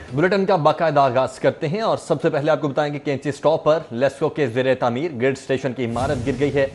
Bulletin का बाकायदा आगाज करते हैं और सबसे पहले आपको बताएं कि कैंची स्टॉप पर लेस्को के ज़ेरे तामीर ग्रिड स्टेशन की इमारत गिर गई है।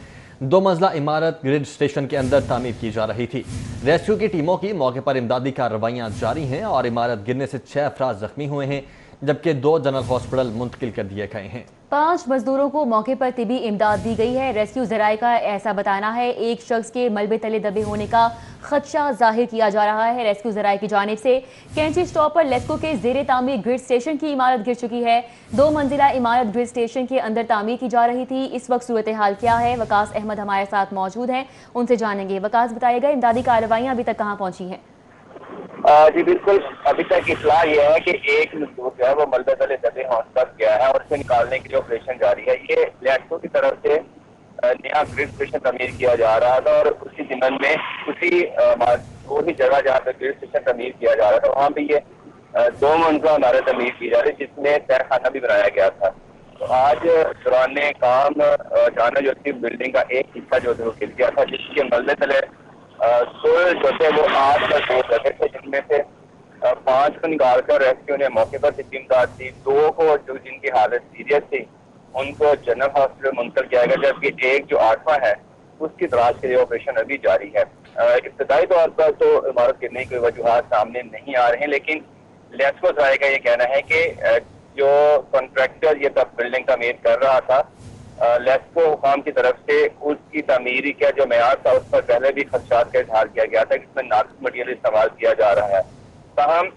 2 मंजिला इमारत ग्रिड स्टेशन के अंदर तामीर की जा रही थी। रेस्क्यू की टीमों की मौके पर इमदादी कार्रवाइयां जारी हैं और इमारत गिरने से 6 अफराद जख्मी हुए हैं, जबकि 2 जनरल हॉस्पिटल मुंतकिल कर दिए गए हैं। 5 मजदूरों को मौके पर तिबी इमदाद दी गई है। रेस्क्यू जराये का ऐसा बताना है एक शख्स के मलबे तले दबे होने का खदशा जाहिर किया जा रहा है। रेस्क्यू जराये की जानिब से कैंची स्टॉप पर लेस्को के जेरे तामीर ग्रिड स्टेशन की इमारत गिर चुकी है। 2 मंजिला इमारत ग्रिड स्टेशन के अंदर तामीर की जा रही थी। इस वक्त सूरत हाल क्या है, वकास अहमद हमारे साथ मौजूद हैं, उनसे जानेंगे। वकास, बताइएगा इमदादी कार्रवाइयाँ अभी तक कहाँ पहुंची हैं? जी बिल्कुल, अभी तक इतला यह है कि एक मजदूर जो है वो मलबे तले दबे होने तक गया है और उसे निकालने की जो ऑपरेशन जारी है। ये लेस्को की तरफ से नया ग्रिड स्टेशन तमीर किया जा रहा था और उसी दिमन में उसी वही जगह जहाँ पे ग्रिड स्टेशन तमीर किया जा रहा था वहाँ पे ये 2 मंजिला इमारत तमीर की जा रही, जिसमें तहखाना भी बनाया गया था। तो आज दौरान काम जाना जो थी बिल्डिंग का एक हिस्सा जो था वो गिर गया था, जिसके मलबे तले सोल जो थे वो 8 पर 2 लगे थे, जिनमें से 5 को निकालकर रेस्क्यू ने मौके पर तिब्बी इमदाद दी। 2 को जो जिनकी हालत सीरियस थी उनको जनरल हॉस्पिटल मुंतकिल किया गया, जबकि एक जो 8वां है उसकी तलाश के लिए ऑपरेशन अभी जारी है। इब्तदाई तौर पर तो इमारत गिरने की वजूहात सामने नहीं आ रहे हैं, लेकिन लेस्को जराये का ये कहना है कि जो कॉन्ट्रैक्टर ये बिल्डिंग तमीर कर रहा था, लेस्को हुकाम की तरफ से उसकी तमीरी का जो मेयार था उस पर पहले भी खदशात का इजहार किया गया था, जिसमें नाकिस मटीरियल इस्तेमाल किया जा रहा है। ताहम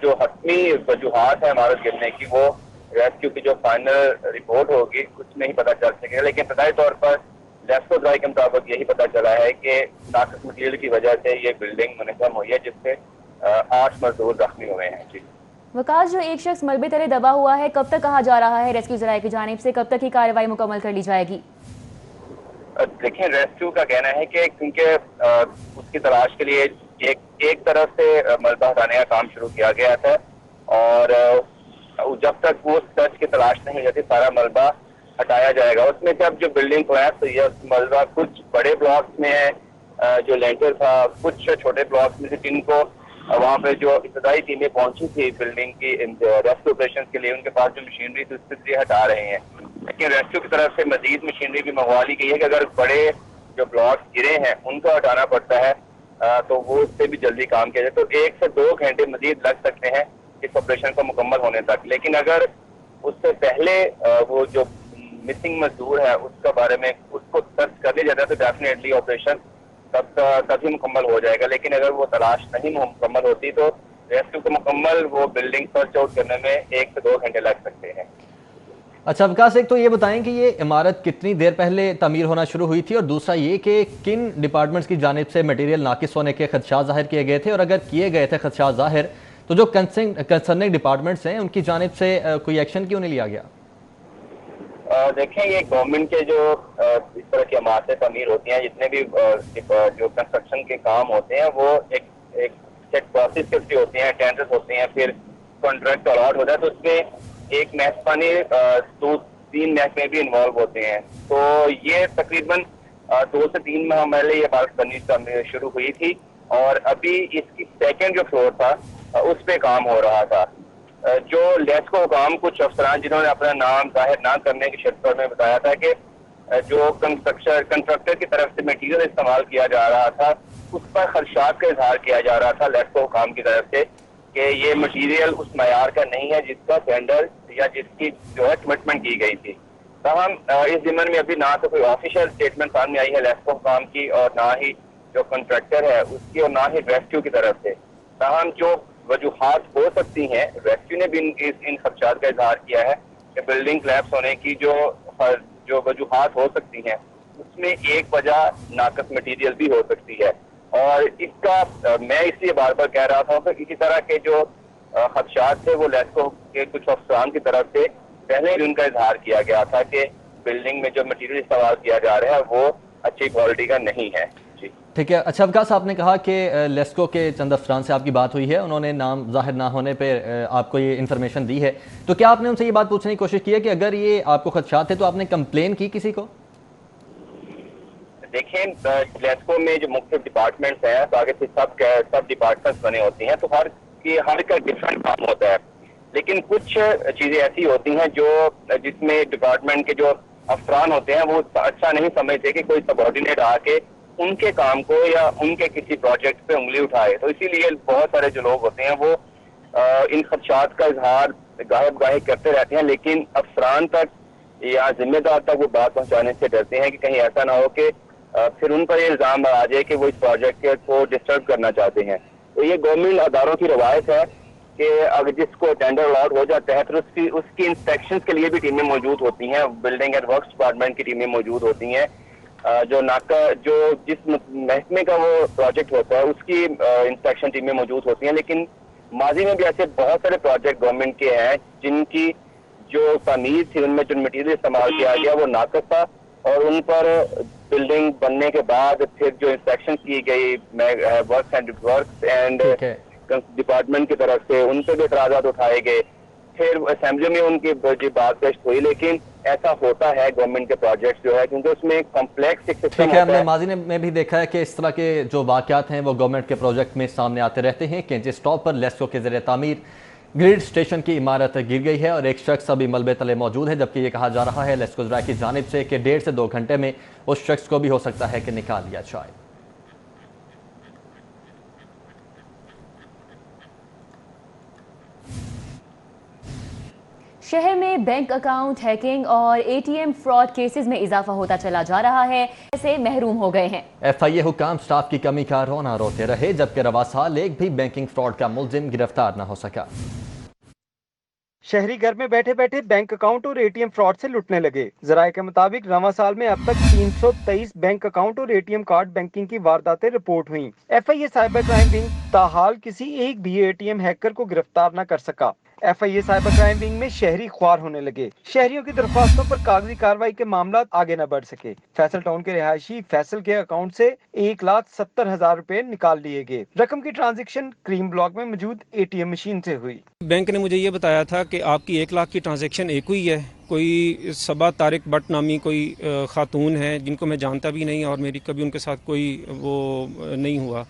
जो हतमी वजूहात है इमारत गिरने की, वो रेस्क्यू की जो फाइनल रिपोर्ट होगी उसमें ही पता चल सकेगा। लेकिन इब्तदाई तौर पर लेस्को जराये के मुताबिक यही पता चला है कि नाकिस मटीरियल की वजह से ये बिल्डिंग मुनहदम हुई है, जिससे 8 मजदूर जख्मी हुए हैं। जी वकास, जो एक शख्स मलबे तले दबा हुआ है, कब तक कहा जा रहा है रेस्क्यू जराये की जानिब से, कब तक ही कार्रवाई मुकम्मल कर ली जाएगी? देखिए, रेस्क्यू का कहना है कि क्योंकि उसकी तलाश के लिए एक तरफ से मलबा हटाने का काम शुरू किया गया था और जब तक वो सर्च की तलाश नहीं हो जाती सारा मलबा हटाया जाएगा। उसमें जब जो बिल्डिंग कोलैप्स हुई है उस मलबा कुछ बड़े ब्लॉक्स में है, जो लेंटर था, कुछ छोटे ब्लॉक्स में से जिनको वहाँ पे जो इब्तदाई टीमें पहुंची थी बिल्डिंग की रेस्क्यू ऑपरेशन के लिए, उनके पास जो मशीनरी थी उससे हटा रहे हैं। लेकिन रेस्क्यू की तरफ से मजीद मशीनरी भी मंगवा ली गई है कि अगर बड़े जो ब्लॉक गिरे हैं उनको हटाना पड़ता है तो वो उससे भी जल्दी काम किया जाए। तो 1 से 2 घंटे मजीद लग सकते हैं इस ऑपरेशन को मुकम्मल होने तक। लेकिन अगर उससे पहले वो जो मिसिंग मजदूर है उसके बारे में उसको सर्च कर लिया जाता है तो डेफिनेटली ऑपरेशन तभी मुकम्मल हो जाएगा। लेकिन अगर वो तलाश नहीं मुकम्मल होती तो रेस्क्यू को मुकम्मल वो बिल्डिंग सर्च आउट करने में 1 से 2 घंटे लग सकते हैं। अच्छा विकास, एक तो ये बताएं कि ये इमारत कितनी देर पहले तमीर होना शुरू हुई थी और दूसरा ये कि किन डिपार्टमेंट्स की जानिब से मटेरियल नाकिस होने के खदशात जाहिर किए गए थे, और अगर किए गए थे खदशात जाहिर तो जो कंसर्निंग डिपार्टमेंट्स हैं उनकी जानिब से कोई एक्शन क्यों नहीं लिया गया? देखें, ये गवर्नमेंट के जो इस तरह की इमारतें तमीर होती हैं, जितने भी जो कंस्ट्रक्शन के काम होते हैं वो एक सेट प्रोसेस के होते हैं, टेंडर्स होते हैं, फिर कॉन्ट्रैक्ट अलॉट होता है, तो उसमें एक महकमानी 2-3 महकमे भी इन्वॉल्व होते हैं। तो ये तकरीबन 2 से 3 माह पहले ये इमारत बननी शुरू हुई थी और अभी इसकी सेकेंड जो फ्लोर था उस पे काम हो रहा था। जो लेस्को काम कुछ अफसरान जिन्होंने अपना नाम जाहिर ना करने की शर्त पर में बताया था कि जो कंस्ट्रक्टर की तरफ से मटीरियल इस्तेमाल किया जा रहा था उस पर खदशात का इजहार किया जा रहा था लेस्को काम की तरफ से कि ये मटीरियल उस मयार का नहीं है जिसका टेंडर या जिसकी जो है कमिटमेंट की गई थी। ताहम इस जिम्मन में अभी ना तो कोई ऑफिशियल स्टेटमेंट सामने आई है लेस्को काम की और ना ही जो कॉन्ट्रैक्टर है उसकी और ना ही रेस्क्यू की तरफ से। ताहम जो वजूहात हो सकती हैं, रेस्क्यू ने भी इन खदशात का इजहार किया है कि बिल्डिंग कोलैप्स होने की जो वजूहात हो सकती हैं उसमें एक वजह नाकस मटीरियल भी हो सकती है। और इसका मैं इसलिए बार बार कह रहा था कि इसी तरह के जो खदशात थे वो लेस्को के कुछ अफसरान की तरफ से पहले भी उनका इजहार किया गया था कि बिल्डिंग में जो मटीरियल इस्तेमाल किया जा रहा है वो अच्छी क्वालिटी का नहीं है। ठीक है। अच्छा विकास, आपने कहा कि लेस्को के चंद अफसरान से आपकी बात हुई है, उन्होंने नाम जाहिर ना होने पर आपको ये इन्फॉर्मेशन दी है, तो क्या आपने उनसे ये बात पूछने की कोशिश की है कि अगर ये आपको खदशात थे तो आपने कंप्लेन की किसी को? देखें, लेस्को में जो मुख्य डिपार्टमेंट्स हैं तो आगे से सब डिपार्टमेंट्स बने होते हैं, तो हर का डिफरेंट काम होता है। लेकिन कुछ चीजें ऐसी होती हैं जो जिसमें डिपार्टमेंट के जो अफसरान होते हैं वो अच्छा नहीं समझते कि कोई सबॉर्डिनेट आके उनके काम को या उनके किसी प्रोजेक्ट पे उंगली उठाए। तो इसीलिए बहुत सारे जो लोग होते हैं वो इन खदशात का इजहार गाहे करते रहते हैं, लेकिन अफसरान तक या जिम्मेदार तक वो बात पहुंचाने से डरते हैं कि कहीं ऐसा ना हो कि फिर उन पर ये इल्जाम आ जाए कि वो इस प्रोजेक्ट को डिस्टर्ब करना चाहते हैं। तो ये गवर्नमेंट अदारों की रवायत है कि अगर जिसको टेंडर अलॉट हो जाता है तो उसकी इंस्पेक्शन के लिए भी टीमें मौजूद होती हैं, बिल्डिंग एंड वर्क्स डिपार्टमेंट की टीमें मौजूद होती हैं। जो जिस महकमे का वो प्रोजेक्ट होता है उसकी इंस्पेक्शन टीमें मौजूद होती हैं। लेकिन माजी में भी ऐसे बहुत सारे प्रोजेक्ट गवर्नमेंट के हैं जिनकी जो तामीर थी, उनमें जो मटीरियल इस्तेमाल किया गया वो नाकस था, और उन पर बिल्डिंग बनने के बाद फिर जो इंस्पेक्शन की गई वर्क्स एंड डिपार्टमेंट की तरफ से, उन पर भी एतराजात उठाए गए। फिर असेंबली में उनकी बात पेश हुई, लेकिन ऐसा होता है गवर्नमेंट के प्रोजेक्ट जो है क्योंकि उसमें कॉम्प्लेक्स एक सिस्टम होता है। हमने माजी में भी देखा है कि इस तरह के जो वाकयात हैं वो गवर्नमेंट के प्रोजेक्ट में सामने आते रहते हैं। केंची स्टॉप पर लेस्को के ज़रिए तामीर ग्रिड स्टेशन की इमारत गिर गई है और एक शख्स अभी मलबे तले मौजूद है, जबकि ये कहा जा रहा है लेस्को ज़राए की जानिब से कि 1.5 से 2 घंटे में उस शख्स को भी हो सकता है कि निकाल लिया जाए। शहर में बैंक अकाउंट हैकिंग और एटीएम फ्रॉड केसेस में इजाफा होता चला जा रहा है, ऐसे महरूम हो गए हैं। FIA हुकाम स्टाफ की कमी का रोना रोते रहे, जबकि रवा साल एक भी बैंकिंग फ्रॉड का मुलजिम गिरफ्तार न हो सका। शहरी घर में बैठे बैठे बैंक अकाउंट और एटीएम फ्रॉड से लुटने लगे। जराये के मुताबिक रवा साल में अब तक 323 बैंक अकाउंट और एटीएम कार्ड बैंकिंग की वारदातें रिपोर्ट हुई। FIA साइबर क्राइम विंग ताहाल किसी एक भी एटीएम हैकर को गिरफ्तार न कर सका। FIA साइबर क्राइम विंग में शहरी ख्वार होने लगे। शहरियों की दरख्वास्तों पर कागजी कार्रवाई के मामला आगे न बढ़ सके। फैसल टाउन के रिहायशी फैसल के अकाउंट से 1,70,000 रुपए निकाल लिए गए। रकम की ट्रांजैक्शन क्रीम ब्लॉक में मौजूद ATM मशीन से हुई। बैंक ने मुझे ये बताया था कि आपकी 1 लाख की ट्रांजैक्शन एक हुई है। कोई सबा तारिक भट्ट नामी कोई खातून है जिनको मैं जानता भी नहीं और मेरी कभी उनके साथ कोई वो नहीं हुआ,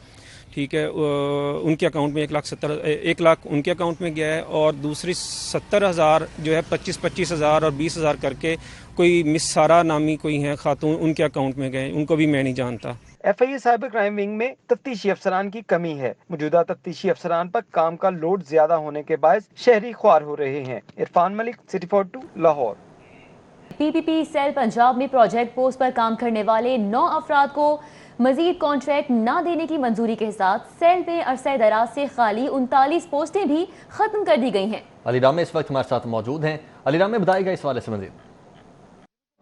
ठीक है। उनके अकाउंट में 1 लाख उनके अकाउंट में गया है और दूसरी 70,000 जो है 25,000 और 20,000 करके कोई मिस सारा नामी कोई है खातून, उनके अकाउंट में गए, उनको भी मैं नहीं जानता। FIA साइबर क्राइम विंग में तफ्तीशी अफसरान की कमी है। मौजूदा तफ्तीशी अफसरान पर काम का लोड ज्यादा होने के बायस शहरी ख्वार हो रहे हैं। Irfan Malik, city 42, Lahore. PPP cell Punjab में प्रोजेक्ट पोस्ट पर काम करने वाले 9 अफराद को मजीद कॉन्ट्रैक्ट न देने की मंजूरी के साथ सेल में अरसे दराज से खाली 39 पोस्टें भी खत्म कर दी गई हैं। अली राम इस वक्त हमारे साथ मौजूद हैं। अली राम, बताएगा इस वाले से मजीद।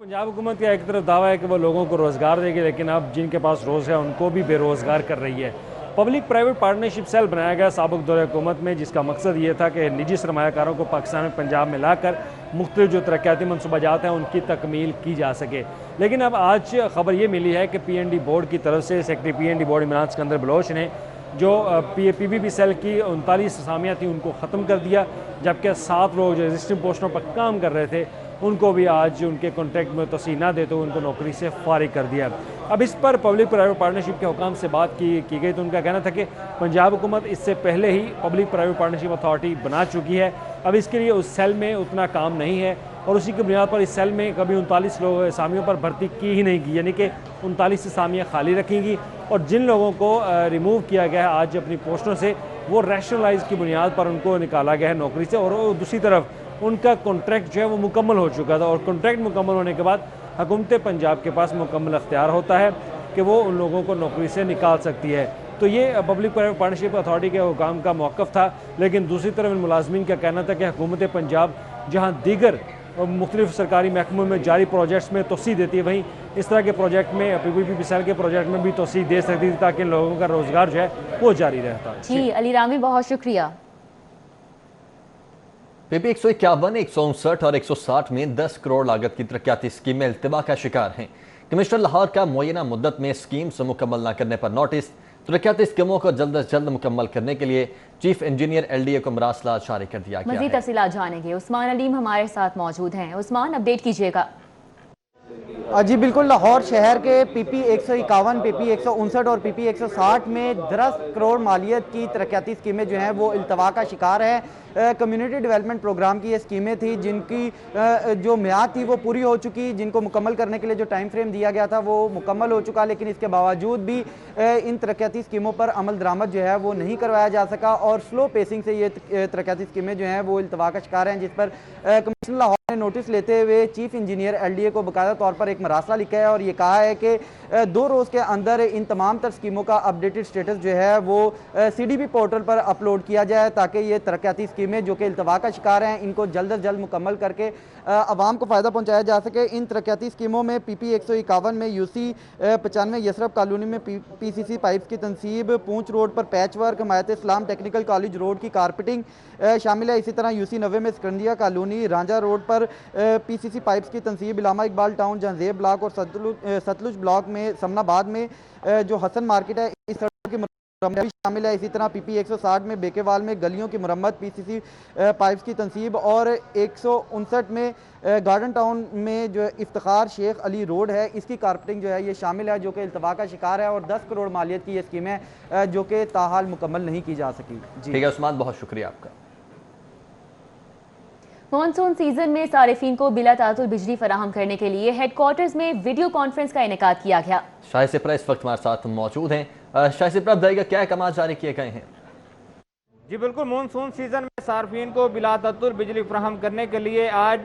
पंजाब हुकूमत का एक तरफ दावा है कि वो लोगों को रोज़गार देगी, लेकिन अब जिनके पास रोज़ है उनको भी बेरोज़गार कर रही है। पब्लिक प्राइवेट पार्टनरशिप सेल बनाया गया साबिक दौर हुकूमत में, जिसका मकसद ये था कि निजी सरमायाकारों को पाकिस्तान में पंजाब में लाकर मुख्तलिफ जो तरक्याती मनसूबाजात हैं उनकी तकमील की जा सके। लेकिन अब आज खबर ये मिली है कि PND बोर्ड की तरफ से secretary PND board Imran Sikandar Baloch ने जो PPP सेल की 39 असामियाँ थी उनको ख़त्म कर दिया, जबकि 7 लोग जो एग्जिस्टिंग पोस्टों पर काम कर रहे थे उनको भी आज उनके कॉन्ट्रैक्ट में तोसी ना देते हुए उनको नौकरी से फारिग कर दिया। अब इस पर पब्लिक प्राइवेट पार्टनरशिप के हुकाम से बात की गई तो उनका कहना था कि पंजाब हुकूमत इससे पहले ही पब्लिक प्राइवेट पार्टनरशिप अथॉरिटी बना चुकी है, अब इसके लिए उस सेल में उतना काम नहीं है और उसी की बुनियाद पर इस सेल में कभी 39 लोग असामियों पर भर्ती की ही नहीं की, यानी कि 39 असामियाँ खाली रखेंगी और जिन लोगों को रिमूव किया गया है आज अपनी पोस्टों से वो रैशनलाइज की बुनियाद पर उनको निकाला गया है नौकरी से। और दूसरी तरफ उनका कॉन्ट्रैक्ट जो है वो मुकम्मल हो चुका था और कॉन्ट्रैक्ट मुकम्मल होने के बाद हुकूमत पंजाब के पास मुकम्मल अख्तियार होता है कि वो उन लोगों को नौकरी से निकाल सकती है। तो ये पब्लिक प्राइवेट पार्टनरशिप अथॉरिटी के हुकाम का मौक़िफ़ था। लेकिन दूसरी तरफ इन मुलाजमीन का कहना था कि हुकूमत पंजाब जहाँ दीगर मुख्तलिफ सरकारी महकमों में जारी प्रोजेक्ट्स में तोसी देती है, वहीं इस तरह के प्रोजेक्ट में PPP सेल के प्रोजेक्ट में भी तोसी दे सकती थी ताकि लोगों का रोज़गार जो है वो जारी रहता। जी अली रामी, बहुत शुक्रिया। PP 151, 159 और 160 में 10 करोड़ लागत की तरक्याती स्कीमें इल्तिबा का शिकार हैं। कमिश्नर लाहौर का मुय्यना मुद्दत में स्कीम से मुकम्मल न करने पर नोटिस। तरक्याती स्कीमों को जल्द अज जल्द मुकम्मल करने के लिए चीफ इंजीनियर LDA को मरासला जारी कर दिया गया है। मज़ीद तफसीलात जानेंगे, उस्मान अलीम हमारे साथ मौजूद हैं। उस्मान, अपडेट कीजिएगा। जी बिल्कुल, लाहौर शहर के PP 151, PP 159 और PP 160 में 10 करोड़ मालियत की तरक्याती स्कीमें जो हैं वो इल्तवा का शिकार है। कम्युनिटी डेवलपमेंट प्रोग्राम की ये स्कीमें थी जिनकी जो म्याद थी वो पूरी हो चुकी, जिनको मुकम्मल करने के लिए जो टाइम फ्रेम दिया गया था वो मुकम्मल हो चुका, लेकिन इसके बावजूद भी इन तरक्याती स्कीमों पर अमल दरामद जो है वो नहीं करवाया जा सका और स्लो पेसिंग से ये तरक्याती स्कीमें जो हैं वो इल्तवा का शिकार हैं, जिस पर कमिश्नर लाहौर ने नोटिस लेते हुए चीफ इंजीनियर LDA को बाकायदा तौर पर एक मरासला लिखा है और ये कहा है कि 2 रोज़ के अंदर इन तमाम तर स्कीमों का अपडेटेड स्टेटस जो है वो CDB पोर्टल पर अपलोड किया जाए ताकि ये तरक्याती स्कीमें जो कि इल्तवा का शिकार हैं इनको जल्द अज जल्द मुकम्मल करके आवाम को फ़ायदा पहुँचाया जा सके। इन तरक्याती स्कीमों में PP 151 में UC 95 यसरफ कॉलोनी में PCC पाइप्स की तनसीब, पूंछ रोड पर पैच वर्क, हमायत इस्लाम टेक्निकल कॉलेज रोड की कारपेटिंग शामिल है। इसी तरह UC 90 में सिकंदिया कॉलोनी, रांझा रोड पर PCC पाइप्स की तनसीब, इलामा इकबाल टाउन, जंजेब ब्लॉक और सतलुज ब्लॉक में समनाबाद में जो हसन मार्केट है इस सड़क की मरम्मत भी शामिल है। इसी तरह PP 160 में बेकेवाल में गलियों की मरम्मत, PCC पाइप्स की तनसीब और 159 में गार्डन टाउन में जो इफ्तिखार शेख अली रोड है इसकी कारपेटिंग जो है ये शामिल है, जो कि इल्तवा का शिकार है और 10 करोड़ मालियत की ये स्कीम है जो कि ताहाल मुकम्मल नहीं की जा सकी। जी ठीक है उस्मान, बहुत शुक्रिया आपका। मॉनसून सीजन में सारिफीन को बिला तातुल बिजली फराहम करने के लिए हेडक्वार्टर्स में वीडियो कॉन्फ्रेंस का इनेकाद किया गया। शाहिद सिप्रा इस वक्त हमारे साथ मौजूद हैं। शाहिद सिप्रा, बताइएगा क्या अहकाम जारी किए गए हैं? जी बिल्कुल, मानसून सीजन में सार्फिन को बिला तातुल बिजली फराहम करने के लिए आज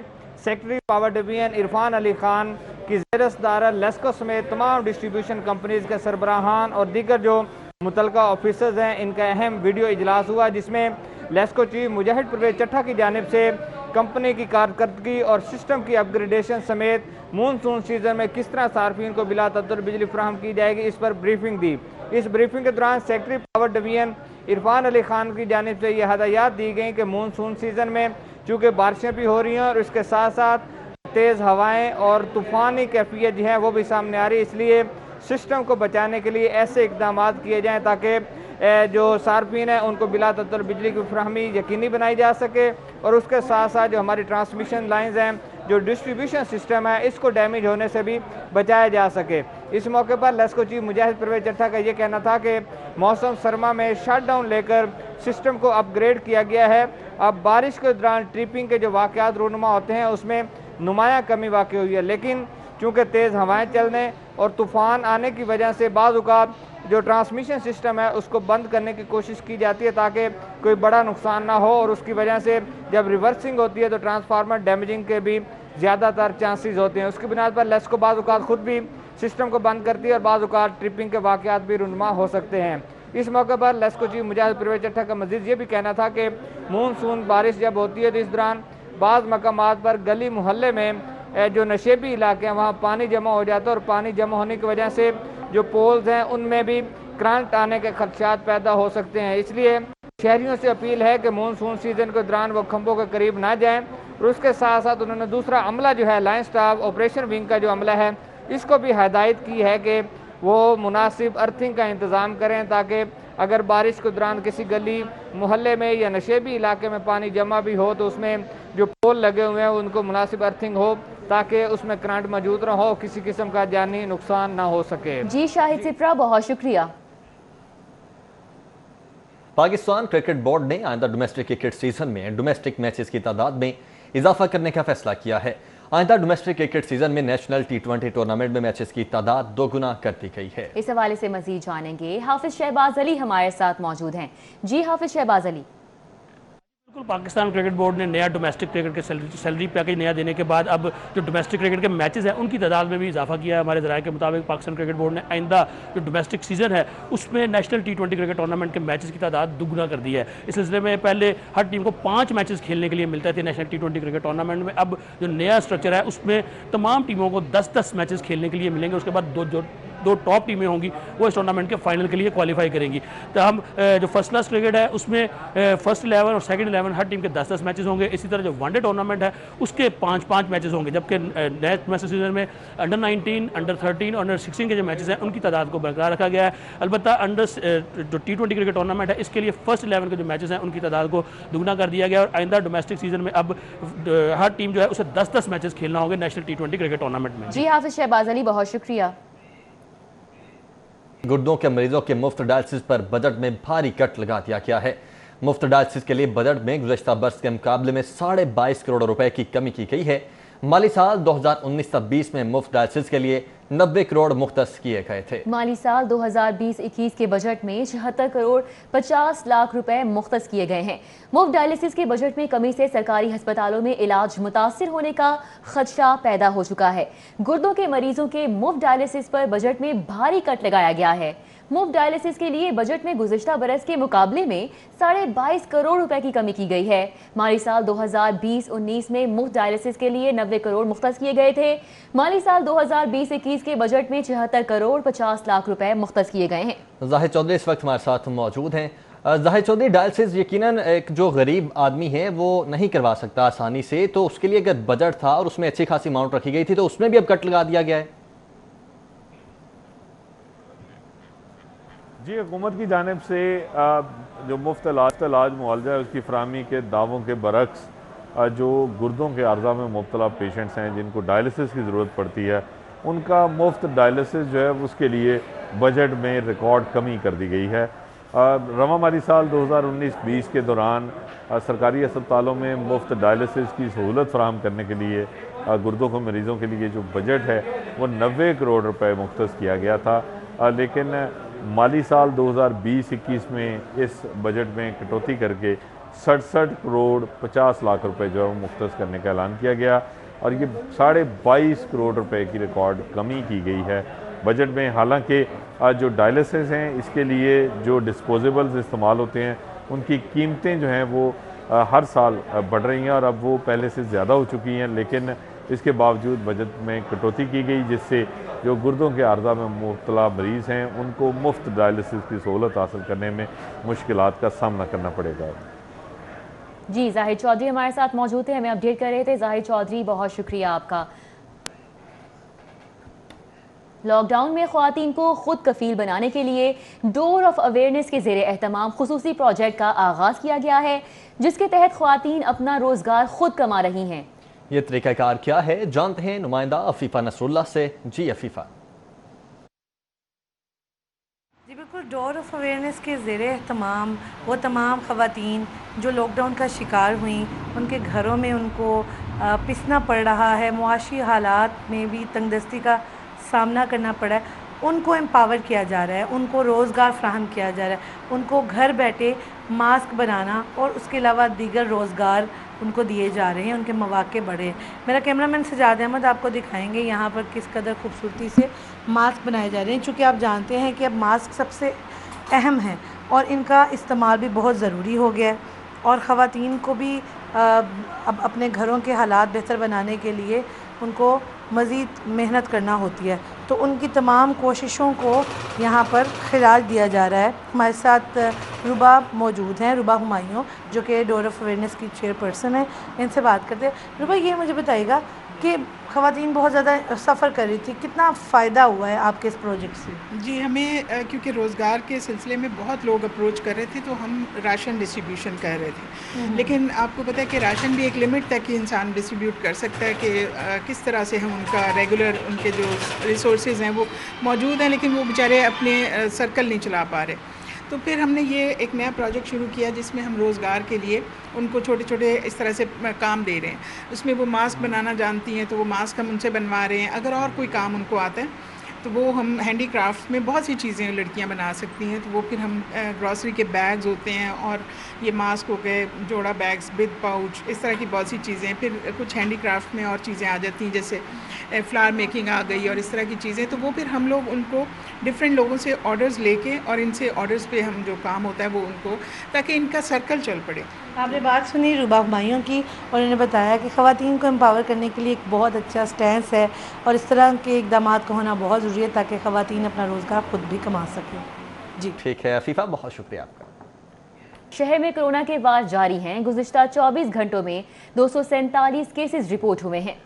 secretary power division Irfan Ali Khan की ज़ेर सदारत लेस्को समेत तमाम डिस्ट्रीब्यूशन कंपनीज के सरबराहान और दीगर जो मुतलका ऑफिसर्स हैं इनका अहम वीडियो इजलास हुआ, जिसमें लेस्को चीफ मुजाहिद परवेज चट्ठा की जानिब से कंपनी की कारकर्दगी और सिस्टम की अपग्रेडेशन समेत मानसून सीजन में किस तरह सार्फिन को बिला तातुल बिजली फराहम की जाएगी इस पर ब्रीफिंग दी। इस ब्रीफिंग के दौरान secretary power division Irfan Ali Khan की जानिब से यह हदायत दी गई कि मानसून सीजन में चूँकि बारिशें भी हो रही हैं और इसके साथ साथ तेज़ हवाएं और तूफ़ानी कैफियत जो है वो भी सामने आ रही है, इसलिए सिस्टम को बचाने के लिए ऐसे इकदाम किए जाएँ ताकि जो सार्फिन है उनको बिला तातुल बिजली की फराहमी यकीनी बनाई जा सके और उसके साथ साथ जो हमारी ट्रांसमिशन लाइंस हैं, जो डिस्ट्रीब्यूशन सिस्टम है, इसको डैमेज होने से भी बचाया जा सके। इस मौके पर लेस्को चीफ मुजाहिद परवेज चट्ठा का ये कहना था कि मौसम सरमा में शटडाउन लेकर सिस्टम को अपग्रेड किया गया है। अब बारिश के दौरान ट्रिपिंग के जो वाक़यात रूनुमा होते हैं उसमें नुमाया कमी वाक़ई हुई है, लेकिन चूँकि तेज़ हवाएँ चलने और तूफ़ान आने की वजह से बाज़ औक़ात जो ट्रांसमिशन सिस्टम है उसको बंद करने की कोशिश की जाती है ताकि कोई बड़ा नुकसान ना हो और उसकी वजह से जब रिवर्सिंग होती है तो ट्रांसफार्मर डैमेजिंग के भी ज़्यादातर चांसेस होते हैं। उसकी बुनियाद पर लेस्को बाज़ औक़ात खुद भी सिस्टम को बंद करती है और बाज़ औक़ात ट्रिपिंग के वाक़यात भी रूनुमा हो सकते हैं। इस मौके पर लेस्को चीफ मुजाहिद परवेज चट्ठा का मज़ीद ये भी कहना था कि मानसून बारिश जब होती है तो इस दौरान बाज़ मकामात पर गली मोहल्ले में जो नशेबी इलाके हैं वहाँ पानी जमा हो जाता है और पानी जमा होने की वजह से जो पोल्स हैं उनमें भी करंट आने के खदशात पैदा हो सकते हैं। इसलिए शहरियों से अपील है कि मानसून सीजन के दौरान वो खंभों के करीब ना जाएं और उसके साथ साथ उन्होंने दूसरा अमला जो है लाइन स्टाफ ऑपरेशन विंग का जो अमला है इसको भी हदायत की है कि वो मुनासिब अर्थिंग का इंतज़ाम करें ताकि अगर बारिश के दौरान किसी गली मोहल्ले में या नशेबी इलाके में पानी जमा भी हो तो उसमें जो पोल लगे हुए हैं उनको मुनासिब अर्थिंग हो ताकि उसमें करंट मौजूद ना हो, किसी किस्म का जानी नुकसान ना हो सके। जी शाहिद सिप्रा, बहुत शुक्रिया। पाकिस्तान क्रिकेट बोर्ड ने आइंदा डोमेस्टिक क्रिकेट सीजन में डोमेस्टिक मैचेस की तादाद में इजाफा करने का फैसला किया है। आइंदा डोमेस्टिक क्रिकेट सीजन में नेशनल T20 टूर्नामेंट में मैचेस की तादाद 2 गुना कर दी गई है। इस हवाले से मजीद जानेंगे, हाफिज शहबाज अली हमारे साथ मौजूद हैं। जी हाफिज शहबाज अली। बिल्कुल, पाकिस्तान क्रिकेट बोर्ड ने नया डोमेस्टिक क्रिकेट के सैलरी पैकेज नया देने के बाद अब जो डोमेस्टिक क्रिकेट के मैचेस हैं उनकी तादाद में भी इजाफा किया है। हमारे ज़राए के मुताबिक पाकिस्तान क्रिकेट बोर्ड ने आइंदा जो डोमेस्टिक सीजन है उसमें नेशनल T20 क्रिकेट टूर्नामेंट के मैचेस की तादाद दुगुना कर दी है। इस सिलसिले में पहले हर टीम को 5 मैचेस खेलने के लिए मिलते थे नेशनल T20 क्रिकेट टूर्नामेंट में। अब जो नया स्ट्रक्चर है उसमें तमाम टीमों को 10-10 मैचेस खेलने के लिए मिलेंगे। उसके बाद 2 टॉप टीमें होंगी वो इस टूर्नामेंट के फाइनल के लिए क्वालिफाई करेंगी। तो हम जो फर्स्ट क्लास क्रिकेट है उसमें फर्स्ट 11 और सेकंड 11 हर टीम के 10-10 मैचेस होंगे। इसी तरह जो वनडे टूर्नामेंट है उसके 5-5 मैचेस होंगे, जबकि नए मैच सीजन में अंडर 19, अंडर 13 और अंडर 16 के जो मैचेस हैं उनकी तादाद को बरकरार रखा गया है। अलबत्ता अंडर जो T20 क्रिकेट टूर्नामेंट है इसके लिए फर्स्ट 11 के जो मैचेस हैं उनकी तादाद को दुगना कर दिया गया और आइंदा डोमेस्टिक सीजन में अब हर टीम जो है उसे 10-10 मैचेस खेलना होंगे नेशनल T20 क्रिकेट टूर्नामेंट में। जी हाफिज शहबाज अली, बहुत शुक्रिया। गुर्दों के मरीजों के मुफ्त डायलिसिस पर बजट में भारी कट लगा दिया गया है। मुफ्त डायलिसिस के लिए बजट में गुज़श्ता बरस के मुकाबले में 22.5 करोड़ रुपए की कमी की गई है। माली साल 2019-20 में मुफ्त डायलिसिस के लिए 90 करोड़ मुख्तस किए गए थे। माली साल 2020-21 के बजट में 76 करोड़ 50 लाख रुपए मुख्तस किए गए हैं। मुफ्त डायलिसिस के बजट में कमी से सरकारी अस्पतालों में इलाज मुतासिर होने का खदशा पैदा हो चुका है। गुर्दों के मरीजों के मुफ्त डायलिसिस पर बजट में भारी कट लगाया गया है। मुफ्त डायलिसिस के लिए बजट में गुज़श्ता बरस के मुकाबले में 22.5 करोड़ रुपए की कमी की गई है। माली साल 2020-19 में मुफ्त डायलिसिस के लिए 90 करोड़ मुख्तस किए गए थे। माली साल 2020-21 के बजट में 76 करोड़ 50 लाख रुपए मुख्तस किए गए हैं। जाहिद चौधरी इस वक्त हमारे साथ मौजूद हैं। जाहिद चौधरी, डायलिसिस यकीनन एक जो गरीब आदमी है वो नहीं करवा सकता आसानी से, तो उसके लिए अगर बजट था और उसमें अच्छी खासी अमाउंट रखी गई थी तो उसमें भी अब कट लगा दिया गया है। जी, हुकूमत की जानिब से जो मुफ्त इलाज मुआवजा है उसकी फराहमी के दावों के बरक्स जो गुर्दों के अर्जा में मुब्तला पेशेंट्स हैं जिनको डायलिसिस की ज़रूरत पड़ती है उनका मुफ्त डायलिसिस जो है उसके लिए बजट में रिकॉर्ड कमी कर दी गई है। रवा माली साल 2019-20 के दौरान सरकारी अस्पतालों में मुफ्त डायलिसिस की सहूलत फराहम करने के लिए गुर्दों के मरीज़ों के लिए जो बजट है वो 90 करोड़ रुपए मुख्तस किया गया था, लेकिन माली साल 2020-21 में इस बजट में कटौती करके 67 करोड़ 50 लाख रुपए जो है मुख्तस करने का ऐलान किया गया और ये 22.5 करोड़ रुपए की रिकॉर्ड कमी की गई है बजट में। हालांकि जो डायलिसिस हैं इसके लिए जो डिस्पोजेबल्स इस्तेमाल होते हैं उनकी कीमतें जो हैं वो हर साल बढ़ रही हैं और अब वो पहले से ज़्यादा हो चुकी हैं, लेकिन इसके बावजूद बजट में कटौती की गई जिससे जो गुर्दों के अर्जा में मुब्तला मरीज़ हैं उनको मुफ्त डायलिसिस की सहूलत हासिल करने में मुश्किलात का सामना करना पड़ेगा। जी, जाहिद चौधरी हमारे साथ मौजूद थे, हमें अपडेट कर रहे थे। जाहिद चौधरी, बहुत शुक्रिया आपका। लॉकडाउन में ख्वातीन को खुद कफील बनाने के लिए डोर ऑफ अवेयरनेस के ज़ेरे एहतमाम खुसूसी प्रोजेक्ट का आगाज़ किया गया है जिसके तहत ख्वातीन अपना रोज़गार खुद कमा रही हैं। ये तरीक़ाकार क्या है, जानते हैं नुमाइंदा अफीफ़ा नसरुल्लाह से। जी अफीफ़ा। जी बिल्कुल, डोर ऑफ अवेयरनेस के ज़ेरे एहतमाम वो तमाम ख़वातीन जो लॉकडाउन का शिकार हुई, उनके घरों में उनको पिसना पड़ रहा है, मुआशी हालात में भी तंगदस्ती का सामना करना पड़ा है, उनको एम्पावर किया जा रहा है, उनको रोज़गार फ्राहम किया जा रहा है, उनको घर बैठे मास्क बनाना और उसके अलावा दीगर रोज़गार उनको दिए जा रहे हैं, उनके मौके बढ़े हैं। मेरा कैमरामैन सजाद अहमद आपको दिखाएंगे यहाँ पर किस कदर खूबसूरती से मास्क बनाए जा रहे हैं, चूँकि आप जानते हैं कि अब मास्क सबसे अहम है और इनका इस्तेमाल भी बहुत ज़रूरी हो गया है और ख़वातीन को भी अब अपने घरों के हालात बेहतर बनाने के लिए उनको मज़ीद मेहनत करना होती है, तो उनकी तमाम कोशिशों को यहाँ पर खिराज दिया जा रहा है। हमारे साथ रुबा मौजूद हैं, रुबा हुमायूं, जो कि डोर ऑफ अवेयरनेस की चेयरपर्सन है, इनसे बात करते हैं। रुबा, ये मुझे बताइएगा कि ख़वातीन बहुत ज़्यादा सफ़र कर रही थी, कितना फ़ायदा हुआ है आपके इस प्रोजेक्ट से? जी, हमें क्योंकि रोज़गार के सिलसिले में बहुत लोग अप्रोच कर रहे थे तो हम राशन डिस्ट्रीब्यूशन कर रहे थे, लेकिन आपको पता है कि राशन भी एक लिमिट तक ही इंसान डिस्ट्रीब्यूट कर सकता है कि किस तरह से हम उनका रेगुलर उनके जो रिसोर्सेज हैं वो मौजूद हैं, लेकिन वो बेचारे अपने सर्कल नहीं चला पा रहे। तो फिर हमने ये एक नया प्रोजेक्ट शुरू किया जिसमें हम रोज़गार के लिए उनको छोटे छोटे इस तरह से काम दे रहे हैं। उसमें वो मास्क बनाना जानती हैं तो वो मास्क हम उनसे बनवा रहे हैं। अगर और कोई काम उनको आता है तो वो हम हैंडीक्राफ्ट में बहुत सी चीज़ें लड़कियां बना सकती हैं, तो वो फिर हम ग्रॉसरी के बैग्स होते हैं और ये मास्क हो गए, जोड़ा बैग्स, बिद पाउच, इस तरह की बहुत सी चीज़ें। फिर कुछ हैंडीक्राफ्ट में और चीज़ें आ जाती हैं जैसे फ्लावर मेकिंग आ गई और इस तरह की चीज़ें, तो वो फिर हम लोग उनको डिफरेंट लोगों से ऑर्डर्स लेके और इनसे ऑर्डर्स पे हम जो काम होता है वो उनको, ताकि इनका सर्कल चल पड़े। आपने बात सुनी रुबा हुमायूं की और उन्होंने बताया कि ख़वातीन को एम्पावर करने के लिए एक बहुत अच्छा स्टैंस है और इस तरह के इक़दामात का होना बहुत ज़रूरी है ताकि ख़वातीन अपना रोज़गार खुद भी कमा सकें। जी ठीक है अफीफा, बहुत शुक्रिया आपका। शहर में कोरोना के वार जारी हैं। गुज़िश्ता 24 घंटों में 247 केसेस रिपोर्ट हुए हैं।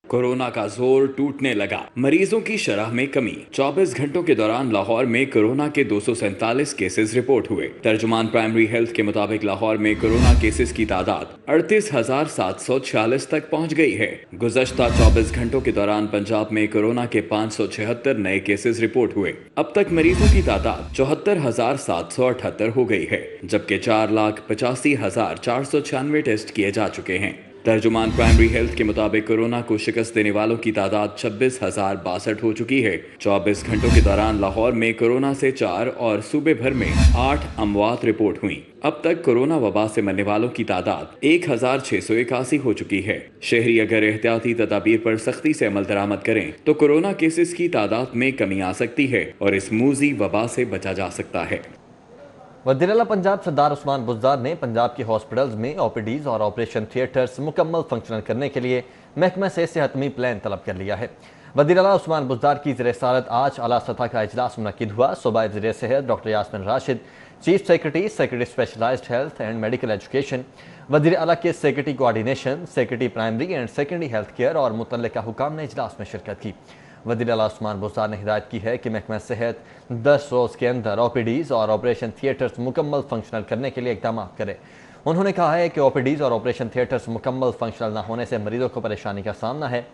कोरोना का जोर टूटने लगा, मरीजों की शरह में कमी। 24 घंटों के दौरान लाहौर में कोरोना के 247 केसेस रिपोर्ट हुए। तर्जुमान प्राइमरी हेल्थ के मुताबिक लाहौर में कोरोना केसेस की तादाद 38,746 तक पहुंच गई है। गुज़श्ता 24 घंटों के दौरान पंजाब में कोरोना के 576 नए केसेस रिपोर्ट हुए। अब तक मरीजों की तादाद 74,778 हो गई है, जबकि 4,85,496 टेस्ट किए जा चुके हैं। तर्जुमान प्राइमरी हेल्थ के मुताबिक कोरोना को शिकस्त देने वालों की तादाद 26,062 हो चुकी है। 24 घंटों के दौरान लाहौर में कोरोना से 4 और सूबे भर में 8 अमवात रिपोर्ट हुई। अब तक कोरोना वबा से मरने वालों की तादाद 1,681 हो चुकी है। शहरी अगर एहतियाती तदाबीर पर सख्ती से अमल दरामद करें तो कोरोना केसेस की तादाद में कमी आ सकती है और इस मूजी वबा से बचा जा सकता है। वज़ीर-ए-आला पंजाब सरदार उस्मान बुज़दार ने पंजाब के हॉस्पिटल्स में ओपीडीज़ और ऑपरेशन थिएटर्स मुकम्मल फंक्शनल करने के लिए महकमा से सेहतमी प्लान तलब कर लिया है। वज़ीर-ए-आला उस्मान बुज़दार की ज़ेर-ए-सदारत आज आला सतह का इजलास मुनक्किद हुआ। सूबाई वज़ीर सेहत doctor Yasmin Rashid, chief secretary specialised health and medical education, वज़ीर-ए-आला के secretary coordination, secretary primary and secondary health care और मुतल्लिका हुकाम ने इजलास में शिरकत की। वज़ीर-ए-आला उस्मान बुज़दार ने हिदायत की है कि महकमा सेहत 10 रोज़ के अंदर ओपीडीज़ और ऑपरेशन थिएटर्स मुकम्मल फंक्शनल करने के लिए इक़दाम करें। उन्होंने कहा है कि ओपीडीज़ और ऑपरेशन थिएटर्स मुकम्मल फंक्शनल न होने से मरीजों को परेशानी का सामना है।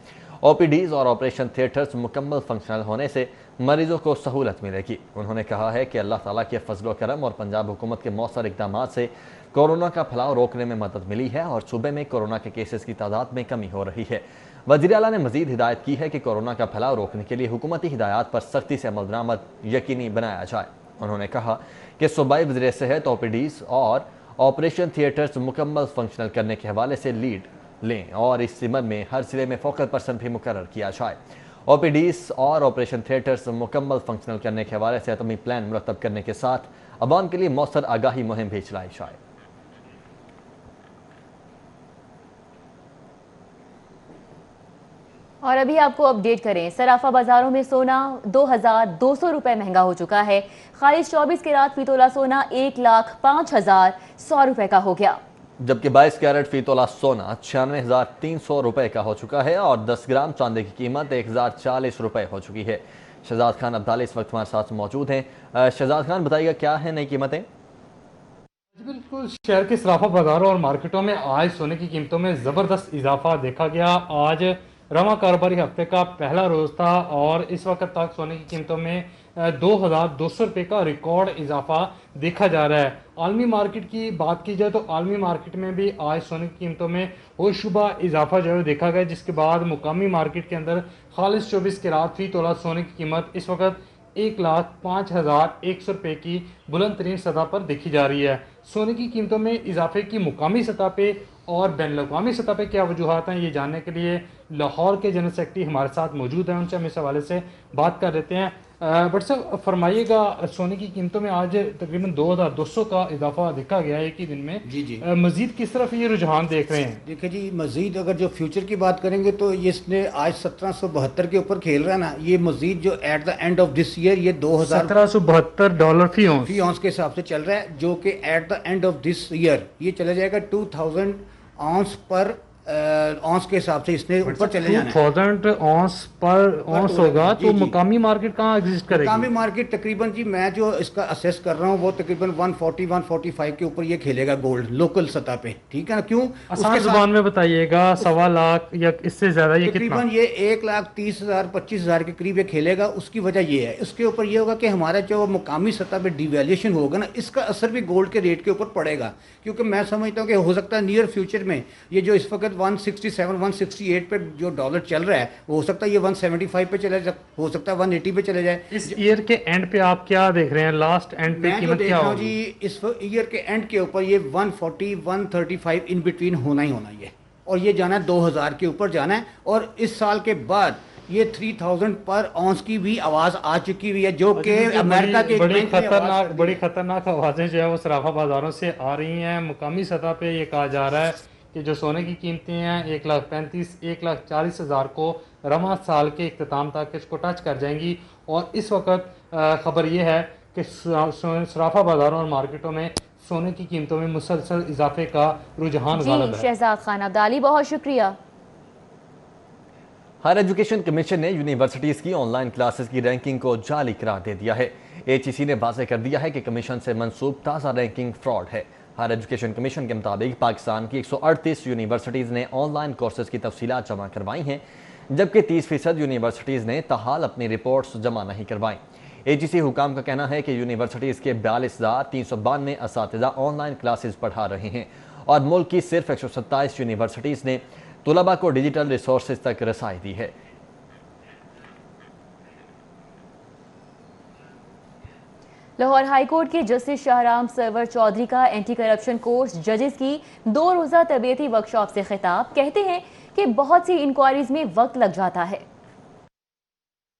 ओपीडीज़ और ऑपरेशन थिएटर्स मुकम्मल फंक्शनल होने से मरीजों को सहूलत मिलेगी। उन्होंने कहा है कि अल्लाह ताला के फजल करम और पंजाब हुकूमत के मौसर इक़दाम से कोरोना का फैलाव रोकने में मदद मिली है और सूबे में कोरोना के केसेस की तादाद में कमी हो रही है। वज़ीर-ए-आला ने मज़ीद हिदायत की है कि कोरोना का फैलाव रोकने के लिए हुकूमती हिदायत पर सख्ती से अमल दरामद यकीनी बनाया जाए। उन्होंने कहा कि सूबाई वज़ीर सेहत ओपीडीज़ और ऑपरेशन थिएटर्स मुकम्मल फंक्शनल करने के हवाले से लीड लें और इस सिमत में हर ज़िले में फोकल पर्सन भी मुकर्रर किया जाए। ओपीडीज़ और ऑपरेशन थिएटर्स मुकम्मल फंक्शनल करने के हवाले से अतमी प्लान मुरतब करने के साथ अवाम के लिए मौसर आगाही मुहिम भी चलाई जाए। और अभी आपको अपडेट करें, सराफा बाजारों में सोना 2,200 रुपये महंगा हो चुका है। खालिश 24 के रात फी तोला सोना 1,05,100 रुपये का हो गया, जबकि 22 कैरेट फी तोला सोना 96,300 रुपये का हो चुका है और 10 ग्राम चांदी की कीमत 1,040 रुपये हो चुकी है। शहजाद खान अब्दाली इस वक्त हमारे साथ मौजूद हैं। शहजाद खान, बताइएगा क्या है नई कीमतें? बिल्कुल, शहर के सराफा बाजारों और मार्केटों में आज सोने की कीमतों में ज़बरदस्त इजाफा देखा गया। आज रवा कारोबारी हफ्ते का पहला रोज़ था और इस वक्त तक सोने की कीमतों में 2,200 रुपये का रिकॉर्ड इजाफा देखा जा रहा है। आलमी मार्केट की बात की जाए तो आलमी मार्केट में भी आज सोने की कीमतों में होशुबा इजाफा जो है देखा गया, जिसके बाद मुकामी मार्केट के अंदर खालिश 24 के रात फी तोला सोने की कीमत इस वक्त 1,05,100 रुपये की बुलंद तरीन सतह पर देखी जा रही है। सोने की कीमतों में इजाफे की मुकामी सतह पे और बैनुल-अक़वामी सतह पे क्या वजूहात हैं, ये जानने के लिए लाहौर के जनरल सेक्रेटरी हमारे साथ मौजूद हैं। उनसे हम इस हवाले से बात कर लेते हैं। बट साहब, फरमाइएगा, सोने की कीमतों में आज तकरीबन 2,200 का इजाफा देखा गया है एक ही दिन में। जी मजीद किस तरफ ये रुझान देख रहे हैं? देखिए जी, मजीद अगर जो फ्यूचर की बात करेंगे तो ये इसने आज 1772 के ऊपर खेल रहा है ना, ये मजीद जो at the end of this year ये $1772 फी औंस के हिसाब से चल रहा है, जो कि at the end of this year ये चला जाएगा 2000 औंस पर औंस के हिसाब से इसने ऊपर चले जाना है। 2000 औंस पर औंस होगा तो मुकामी मार्केट कहाँ एग्जिस्ट करेगी? मुकामी मार्केट तकरीबन जी मैं जो इसका असेस कर रहा हूँ वो तकरीबन 140-145 के ऊपर ये खेलेगा गोल्ड लोकल सतह पे, ठीक है ना। क्यों? आसान जुबान में बताइएगा, 1.25 लाख या इससे ज्यादा ये तकरीबन ये 1,30,000-25,000 के करीब ये खेलेगा। उसकी वजह ये है, इसके ऊपर ये होगा कि हमारा जो मुकामी सतह पे डिवैल्यूएशन होगा ना, इसका असर भी गोल्ड के रेट के ऊपर पड़ेगा। क्योंकि मैं समझता हूँ कि हो सकता है नियर फ्यूचर में ये जो इस वक्त 167-168 पे जो डॉलर चल रहा है वो हो सकता है ये 175 पे चले जाए, हो सकता है 180 पे चले जाए। इस ईयर के एंड पे आप क्या देख रहे हैं? लास्ट एंड पे कीमत क्या होगी? जी इस ईयर के एंड के ऊपर ये 140-135 इन बिटवीन होना ही होना है और ये जाना है 2000 के ऊपर जाना है। और इस साल के बाद ये 3000 पर औंस की भी आवाज आ चुकी हुई है, जो कि अमेरिका के बड़ी खतरनाक आवाजें जो है वो सराफा बाजारों से आ रही हैं। मुकामी सतह पे ये कहा जा रहा है कि जो सोने की कीमतें हैं 1,35,000 1,40,000 को रवां साल के इख्तिताम तक इसको टच कर जाएंगी। और इस वक्त ख़बर यह है कि सराफा बाज़ारों और मार्केटों में सोने की कीमतों में मुसलसल इजाफे का रुझान गालिब है। शहजाद खान अब्दाली, बहुत शुक्रिया। हायर एजुकेशन कमीशन ने यूनिवर्सिटीज़ की ऑनलाइन क्लासेस की रैंकिंग को जाली करार दे दिया है। HEC ने वाज़ेह कर दिया है कि कमीशन से मंसूब ताज़ा रैंकिंग फ्रॉड है। हायर एजुकेशन कमीशन के मुताबिक पाकिस्तान की 138 यूनिवर्सिटीज़ ने ऑनलाइन कोर्सेज की तफसीलात जमा करवाई हैं, जबकि 30% यूनिवर्सिटीज़ ने ताहाल अपनी रिपोर्ट्स जमा नहीं करवाई। HEC हुकाम का कहना है कि यूनिवर्सिटीज़ के 42,392 असातिज़ा ऑनलाइन क्लासेस पढ़ा रहे हैं और मुल्क की सिर्फ 127 यूनिवर्सिटीज़ ने तुलबा को डिजिटल रिसोर्सेज तक रसाई दी है। लाहौर हाईकोर्ट के जस्टिस शाहराम सरवर चौधरी का एंटी करप्शन कोर्स जजेस की 2 रोज़ा तरबियती वर्कशॉप से खिताब। कहते हैं कि बहुत सी इंक्वायरीज में वक्त लग जाता है।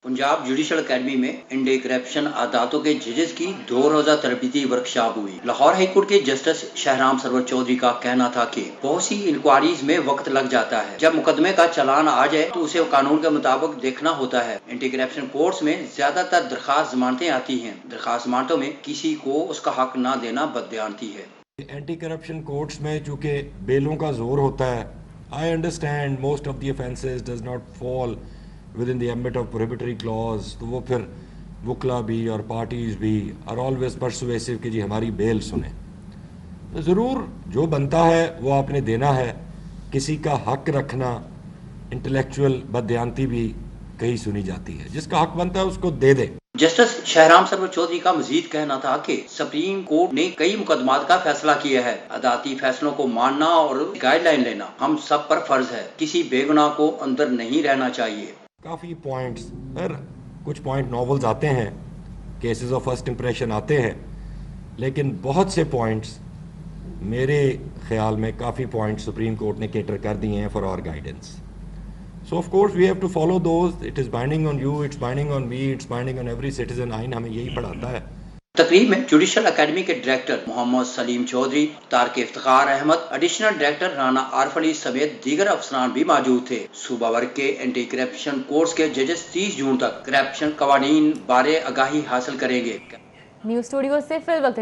पंजाब जुडिशल अकेडमी में एंटी करप्शन अदालतों के जजेस की 2 रोजा तरबियती वर्कशॉप हुई। लाहौर हाईकोर्ट के जस्टिस शाहराम सरवर चौधरी का कहना था कि बहुत सी इंक्वायरीज में वक्त लग जाता है। जब मुकदमे का चालान आ जाए तो उसे कानून के मुताबिक देखना होता है। एंटी करप्शन कोर्ट्स में ज्यादातर दरखास्त जमानतें आती हैं। दरखास्त जमानतों में किसी को उसका हक न देना बददियानती है। एंटी करप्शन कोर्ट्स में चूँकि बेलों का जोर होता है, I understand most of the offences does not fall with in the ambit of prohibitory clause, तो वो फिर वकला भी और पार्टीज भी आर ऑलवेज परसुएसिव कि जी हमारी बेल सुने। तो ज़रूर जो बनता है वो आपने देना है। किसी का हक रखना, इंटेलेक्चुअल बददियानती भी कहीं सुनी जाती है। जिसका हक बनता है उसको दे दे। जस्टिस शाहराम सरवर चौधरी का मजीद कहना था कि सुप्रीम कोर्ट ने कई मुकदमात का फैसला किया है। अदालती फैसलों को मानना और गाइडलाइन लेना हम सब पर फर्ज है। किसी बेगुनाह को अंदर नहीं रहना चाहिए। काफ़ी पॉइंट्स पर कुछ पॉइंट नॉवेल्स आते हैं, केसेस ऑफ फर्स्ट इंप्रेशन आते हैं, लेकिन बहुत से पॉइंट्स मेरे ख्याल में काफ़ी पॉइंट्स सुप्रीम कोर्ट ने केटर कर दिए हैं for our guidance. So of course we have to follow those. It is binding on you, it's binding on me, it's binding on every citizen. आइन हमें यही पढ़ाता है। तकरीब में जुडिशल अकेडमी के director Mohammad Saleem Chaudhry, Tariq Iftikhar Ahmed, additional director Rana Arif Ali समेत दीगर अफसरान भी मौजूद थे। सूबा वर्ग के एंटी करप्शन कोर्स के जजेस 30 जून तक करप्शन कवानीन बारे आगाही हासिल करेंगे। न्यूज़ स्टूडियो से फिल वक्त